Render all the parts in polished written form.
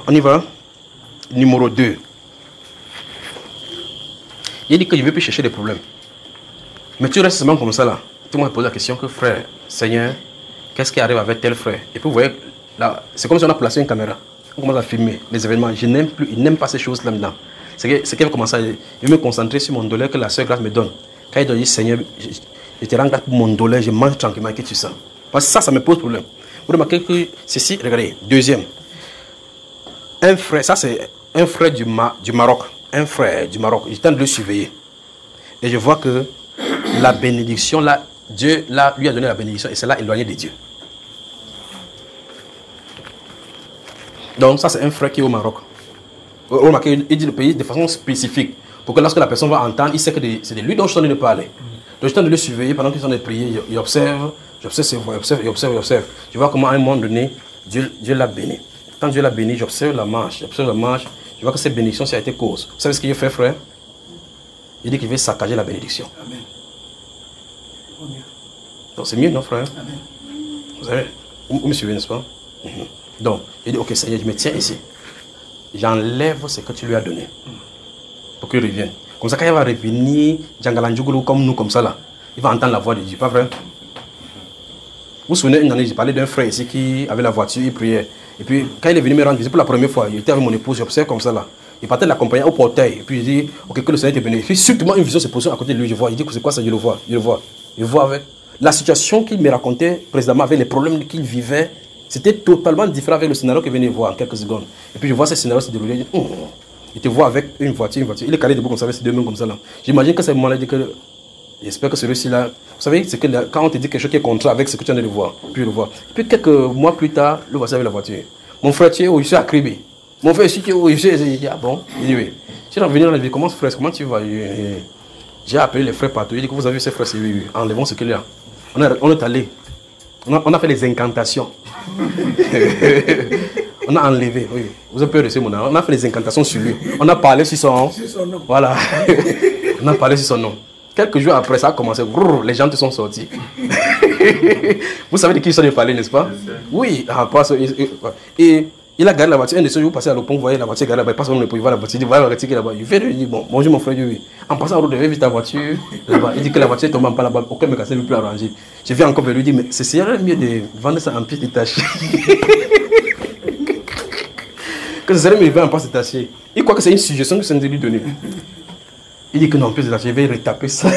On y va. Numéro 2. Il dit que je ne veux plus chercher des problèmes. Mais tu restes seulement comme ça là. Tout le monde pose la question que frère, Seigneur, qu'est-ce qui arrive avec tel frère? Et puis vous voyez, là, c'est comme si on a placé une caméra. On commence à filmer les événements. Je n'aime plus, il n'aime pas ces choses là maintenant. C'est qu'il va commencer à me concentrer sur mon douleur que la soeur Grâce me donne. Quand il doit dire Seigneur, je te rends grâce pour mon douleur, je mange tranquillement, que tu sens. Parce que ça me pose problème. Vous remarquez que ceci, regardez, deuxième. Un frère, ça c'est un frère du Maroc. Un frère du Maroc. J'étais en train de le surveiller. Et je vois que la bénédiction, là, Dieu là, lui a donné la bénédiction et c'est là éloigné de Dieu. Donc ça c'est un frère qui est au Maroc. Vous remarquez, il dit le pays de façon spécifique. Pour que lorsque la personne va entendre, il sait que c'est de lui dont je suis en train de parler. Donc je suis en train de le surveiller pendant qu'ils sont en train de prier. Il observe, j'observe ses voix, il observe. Je vois comment à un moment donné, Dieu l'a béni. Quand Dieu l'a béni, j'observe la marche. Je vois que cette bénédiction, ça a été cause. Vous savez ce qu'il fait, frère? Il dit qu'il veut saccager la bénédiction. Amen. Donc c'est mieux, non, frère? Amen. Vous savez, vous me suivez, n'est-ce pas? Donc, il dit, ok, Seigneur, je me tiens ici. J'enlève ce que tu lui as donné. Pour qu'il revienne. Comme ça, quand il va revenir, Djangalandjougou, comme nous, comme ça, là, il va entendre la voix de Dieu, pas vrai? Vous vous souvenez, une année, j'ai parlé d'un frère ici qui avait la voiture, il priait. Et puis, quand il est venu me rendre visite pour la première fois, il était avec mon épouse, j'observe comme ça, là. Il partait de l'accompagner au portail. Et puis, il dit, ok, que le Seigneur te bénisse. Puis, surtout, une vision se pose à côté de lui, je vois. Il dit, c'est quoi ça? Je le vois. Je vois avec. La situation qu'il me racontait précédemment, avec les problèmes qu'il vivait, c'était totalement différent avec le scénario qu'il venait voir en quelques secondes. Et puis, je vois ce scénario se dérouler. Il dit, il te voit avec une voiture. Il est calé debout comme ça, avec ses deux mains comme ça, là. J'imagine que c'est le moment là, il dit que. J'espère que celui-ci là. Vous savez, c'est que quand on te dit quelque chose qui est contraire avec ce que tu viens de voir, puis le voir. Puis quelques mois plus tard, le voici avec la voiture. Mon frère, tu es où? Je suis à Kribé. Mon frère, tu es où? Je suis. Ah bon? Il dit oui. Je suis revenu dans la vie. Comment frère? Comment tu vas? J'ai appelé les frères partout. Il dit que vous avez vu ces frères, c'est oui. Enlevons ce qu'il y a. On est allé. On a fait les incantations. On a enlevé, oui. Vous avez peur de ce mot. On a fait les incantations sur lui. On a parlé sur son nom. Voilà. On a parlé sur son nom. Quelques jours après, ça a commencé. Les gens te sont sortis. Vous savez de qui ils sont de parler, n'est-ce pas? Oui. Et il a gardé la voiture. Un de ceux jours, vous passez à l'opon, vous voyez la voiture garée là-bas. Il passe sur le pont, il voit la voiture. Il dit, voilà, retirer là-bas. Il fait, il dit, bon, bonjour mon frère, oui. En passant à route, j'ai vu ta voiture là-bas. Il dit que la voiture est tombée en pas là-bas. Aucun mécanicien ne veut plus arranger. Je viens encore vers lui, il dit, mais ce serait mieux de vendre ça en pièces détachées. Que ce serait mieux de vendre en pièces détachées. Il croit que c'est une suggestion que c'est de lui donner. Il dit que non, pièces détachées, je vais retaper ça.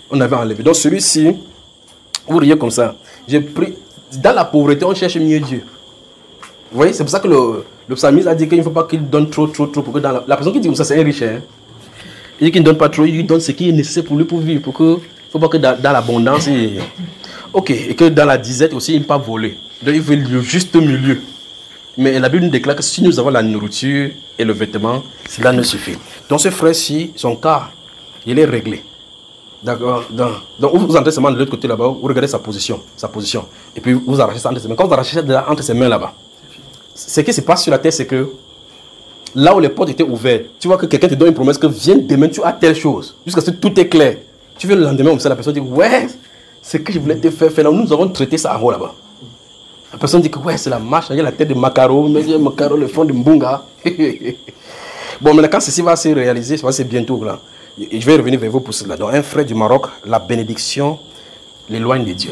On avait enlevé. Donc celui-ci, vous riez comme ça. J'ai pris. Dans la pauvreté, on cherche mieux Dieu. Vous voyez, c'est pour ça que le psalmiste a dit qu'il ne faut pas qu'il donne trop. Pour que dans la personne qui dit comme ça, c'est un riche. Hein? Il dit qu'il ne donne pas trop, il lui donne ce qui est nécessaire pour lui pour vivre. Il ne faut pas que dans l'abondance. Ok, et que dans la disette aussi, il ne pas voler. Donc il veut le juste milieu. Mais la Bible nous déclare que si nous avons la nourriture et le vêtement, cela ne suffit. Donc ce frère-ci, son cas, il est réglé. D'accord. Donc vous entrez seulement de l'autre côté là-bas, vous regardez sa position. Et puis vous arrachez ça entre ses mains. Quand vous arrachez ça entre ses mains là-bas, ce qui se passe sur la terre, c'est que là où les portes étaient ouvertes, tu vois que quelqu'un te donne une promesse que viens demain, tu as telle chose. Jusqu'à ce que tout est clair. Tu viens le lendemain comme ça, la personne dit ouais, c'est que je voulais te faire. Nous avons traité ça en haut là-bas. La personne dit que ouais, c'est la marche, il y a la tête de Macaro, le front de Mbunga. Bon, maintenant quand ceci va se réaliser, c'est bientôt là. Je vais revenir vers vous pour cela. Donc un frère du Maroc, la bénédiction l'éloigne de Dieu.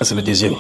C'est le deuxième.